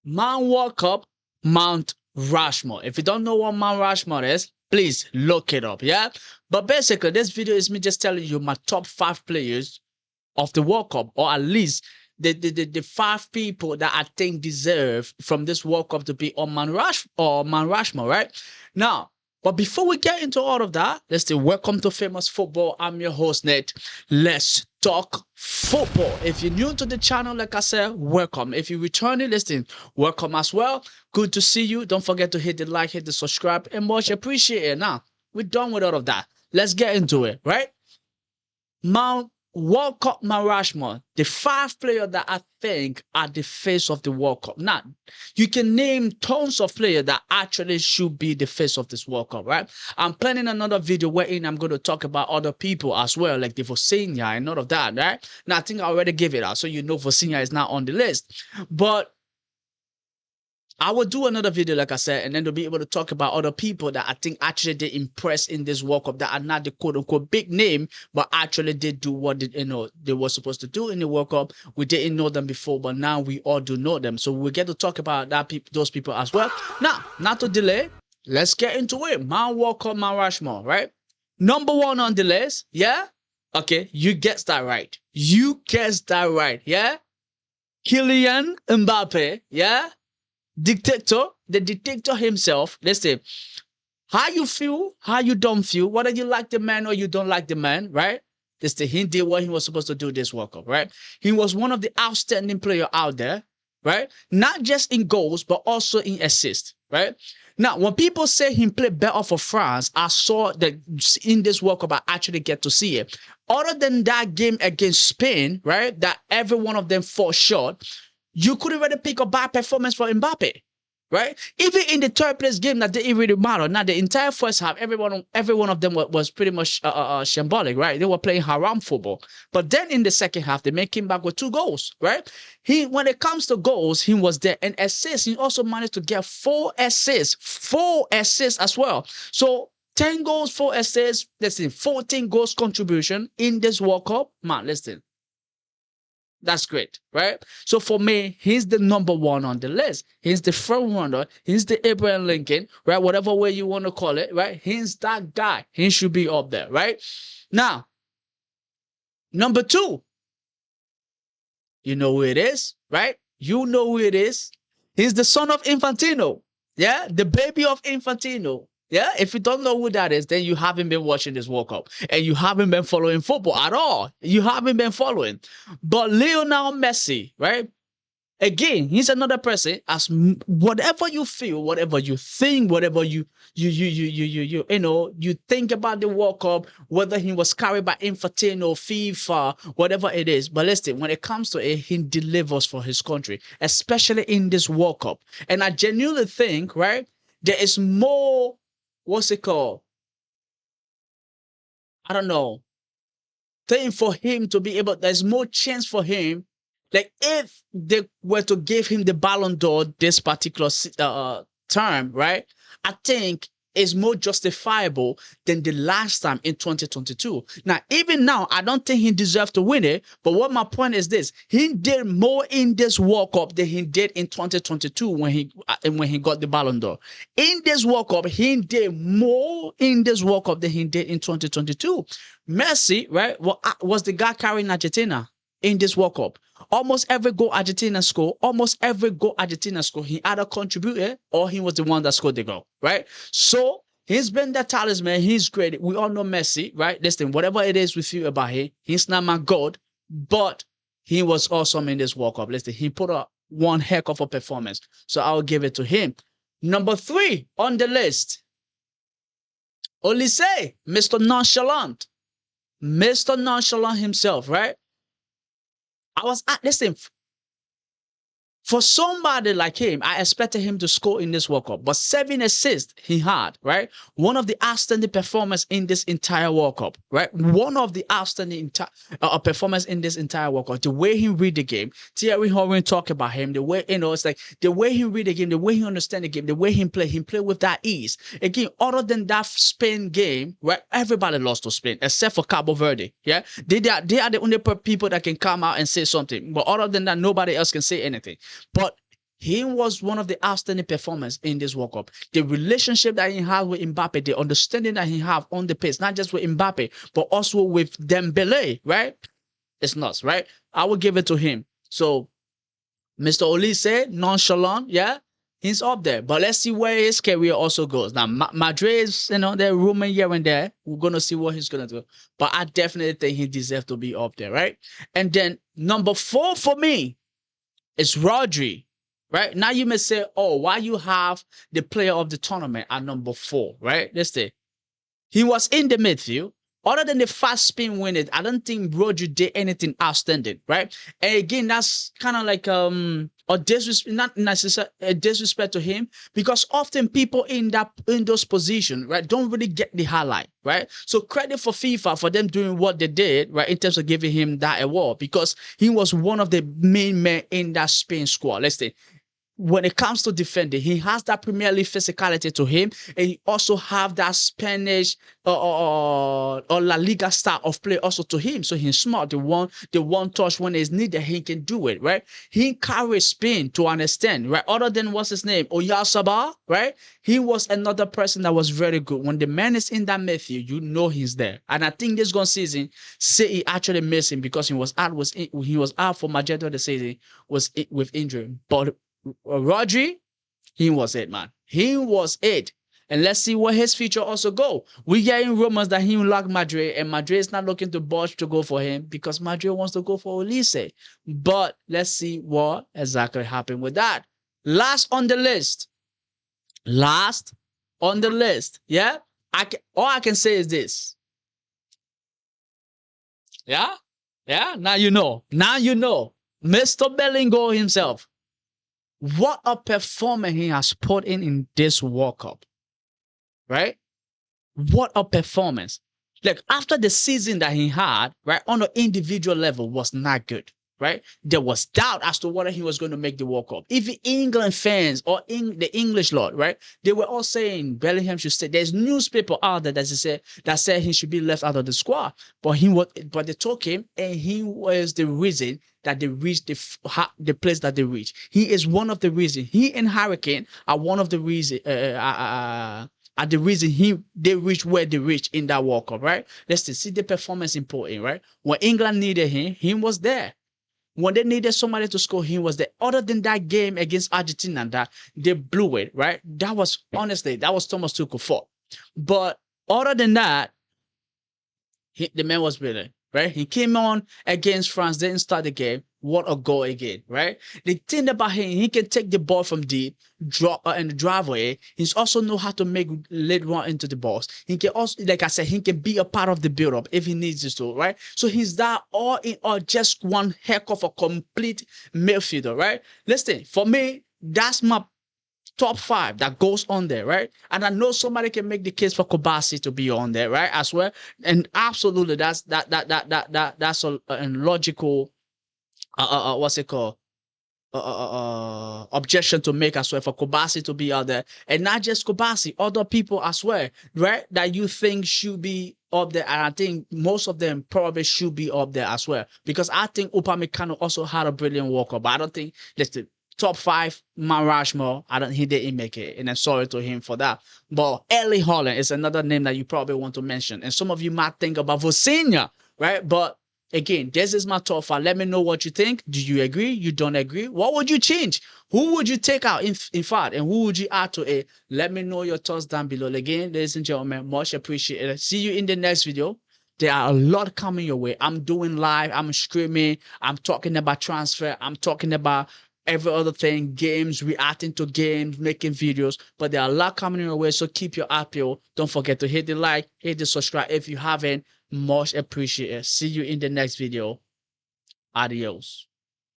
World Cup Mount Rushmore. If you don't know what Mount Rushmore is, please look it up, yeah? But basically, this video is me just telling you my top 5 players of the World Cup, or at least the 5 people that I think deserve from this World Cup to be on Mount Rushmore, right? Now, but before we get into all of that, let's say welcome to Famous Football. I'm your host, Nate. Let's talk football. If you're new to the channel, like I said, welcome. If you're returning, listen, welcome as well. Good to see you. Don't forget to hit the like, hit the subscribe, and much appreciated. Now, we're done with all of that. Let's get into it, right? World Cup Mount Rushmore, the 5 players that I think are the face of the World Cup. Now, you can name tons of players that actually should be the face of this World Cup, right? I'm planning another video wherein I'm going to talk about other people as well, like the Vosinia and all of that, right? Now, I think I already gave it out, so you know Vosinia is not on the list. But I will do another video, like I said, and then they'll be able to talk about other people that I think actually did impress in this World Cup that are not the quote-unquote big name, but actually did do what they were supposed to do in the World Cup. We didn't know them before, but now we all do know them. So we get to talk about those people as well. Now, not to delay, let's get into it. World Cup Mount Rushmore, right? Number 1 on the list, yeah? Okay, you guessed that right. You guessed that right, yeah? Kylian Mbappe, yeah? Dictator, the dictator himself. Let's say how you feel, how you don't feel, whether you like the man or you don't like the man, right? This the he did what he was supposed to do this World Cup, right? He was one of the outstanding players out there, right? Not just in goals, but also in assists, right? Now, when people say he played better for France, I saw that in this World Cup, I actually get to see it. Other than that game against Spain, right? That every one of them fought short. You couldn't really pick a bad performance for Mbappe, right? Even in the third place game, that didn't really matter. Now, the entire first half, every one of them was pretty much shambolic, right? They were playing haram football. But then in the second half, they make him back with 2 goals, right? When it comes to goals, he was there. And assists, he also managed to get 4 assists. 4 assists as well. So 10 goals, 4 assists, listen, 14 goals contribution in this World Cup. Man, listen. That's great, right? So for me, he's the number 1 on the list. He's the front runner. He's the Abraham Lincoln, right? Whatever way you want to call it, right? He's that guy. He should be up there, right? Now, number 2, you know who it is, right? You know who it is. He's the son of Infantino, yeah? The baby of Infantino. Yeah, if you don't know who that is, then you haven't been watching this World Cup and you haven't been following football at all. You haven't been following. But Lionel Messi, right? Again, he's another person. As whatever you feel, whatever you think, whatever you think about the World Cup, whether he was carried by Infantino, FIFA, whatever it is. But listen, when it comes to it, he delivers for his country, especially in this World Cup. And I genuinely think, right, there is more. What's it called? I don't know. Thing for him to be able, there's more chance for him. Like if they were to give him the Ballon d'Or this particular term, right? I think is more justifiable than the last time in 2022. Now, even now, I don't think he deserved to win it. But what my point is this: he did more in this World Cup than he did in 2022 when he got the Ballon d'Or. In this World Cup, he did more in this World Cup than he did in 2022. Messi, right, was the guy carrying Argentina in this World Cup. Almost every goal Argentina scored, he either contributed or he was the one that scored the goal, right? So he's been the talisman. He's great. We all know Messi, right? Listen, whatever it is we feel about him, he's not my God, but he was awesome in this World Cup. Listen, he put up one heck of a performance. So I'll give it to him. Number 3 on the list, Olise, Mr. Nonchalant. Mr. Nonchalant himself, right? Listen, for somebody like him, I expected him to score in this World Cup, but 7 assists he had, right? One of the outstanding performers in this entire World Cup, right? One of the outstanding performers in this entire World Cup. The way he read the game, Thierry Henry talk about him, the way, it's like the way he read the game, the way he understand the game, the way he play with that ease. Again, other than that Spain game, right? Everybody lost to Spain, except for Cabo Verde, yeah? They are the only people that can come out and say something, but other than that, nobody else can say anything. But he was one of the outstanding performers in this World Cup. The relationship that he had with Mbappe, the understanding that he have on the pitch, not just with Mbappe, but also with Dembele, right? It's nuts, right? I will give it to him. So, Mr. Olise, nonchalant, yeah, he's up there. But let's see where his career also goes. Now, Madrid is, they're roaming here and there. We're going to see what he's going to do. But I definitely think he deserves to be up there, right? And then number 4 for me is Rodri, right? Now you may say, oh, why you have the player of the tournament at number 4, right? Let's see. He was in the midfield. Other than the fast spin winning, I don't think Rodri did anything outstanding, right? And again, that's kind of like a disrespect, not necessarily a disrespect to him, because often people in those positions, right, don't really get the highlight, right? So credit for FIFA for them doing what they did, right, in terms of giving him that award, because he was one of the main men in that Spain squad. Let's say, when it comes to defending, he has that Premier League physicality to him, and he also have that Spanish or La Liga style of play also to him. So he's smart. The one touch when it's needed, he can do it, right? He carries Spain to an extent, right? Other than what's his name, Oyarzabal, right? He was another person that was very good. When the man is in that midfield, you know he's there. And I think this season, City actually missed him because he was out for majority of the season with injury, but Rodri, he was it, man. He was it. And let's see where his future also go. We getting rumors that he will lock Madrid, and Madrid is not looking to budge to go for him because Madrid wants to go for Olise. But let's see what exactly happened with that. Last on the list. Yeah? All I can say is this. Yeah? Yeah? Now you know. Mr. Bellingham himself. What a performance he has put in this World Cup, right? What a performance. Like, after the season that he had, right, on an individual level was not good, right? There was doubt as to whether he was going to make the World Cup. Even England fans or the English lot, right, they were all saying Bellingham should stay. There's newspaper out there that said he should be left out of the squad. But they took him, and he was the reason that they reached the place that they reached. He is one of the reasons. He and Hurricane are one of the reasons. Are the reason they reached where they reached in that World Cup, right? Let's see the performance important, right? When England needed him, he was there. When they needed somebody to score, he was there. Other than that game against Argentina, that they blew it, right? That was Thomas Tuchel's fault. But other than that, the man was brilliant, right? He came on against France, didn't start the game. What a goal again, right? The thing about him, he can take the ball from deep, drop and the driveway. He's also know how to make late run into the balls. He can also, like I said, he can be a part of the build-up if he needs to, right? So he's that all in all, just one heck of a complete midfielder, right? Listen, for me, that's my top 5 that goes on there, right? And I know somebody can make the case for Kobasi to be on there, right, as well. And absolutely, that's a logical, what's it called? Objection to make as well for Kobasi to be out there, and not just Kobasi, other people as well, right? That you think should be up there, and I think most of them probably should be up there as well, because I think Upamecano also had a brilliant World Cup, but I don't think that's the top 5 Mount Rushmore. He didn't make it, and I'm sorry to him for that. But Erling Haaland is another name that you probably want to mention, and some of you might think about Vosinia, right? But again, this is my top 5. Let me know what you think. Do you agree? You don't agree? What would you change? Who would you take out in fact, and who would you add to it? Let me know your thoughts down below. Again, ladies and gentlemen, much appreciated. See you in the next video. There are a lot coming your way. I'm doing live. I'm streaming. I'm talking about transfer. I'm talking about every other thing, games, reacting to games, making videos. But there are a lot coming your way, so keep your eye peeled. Don't forget to hit the like, hit the subscribe if you haven't. Much appreciated. See you in the next video. Adios.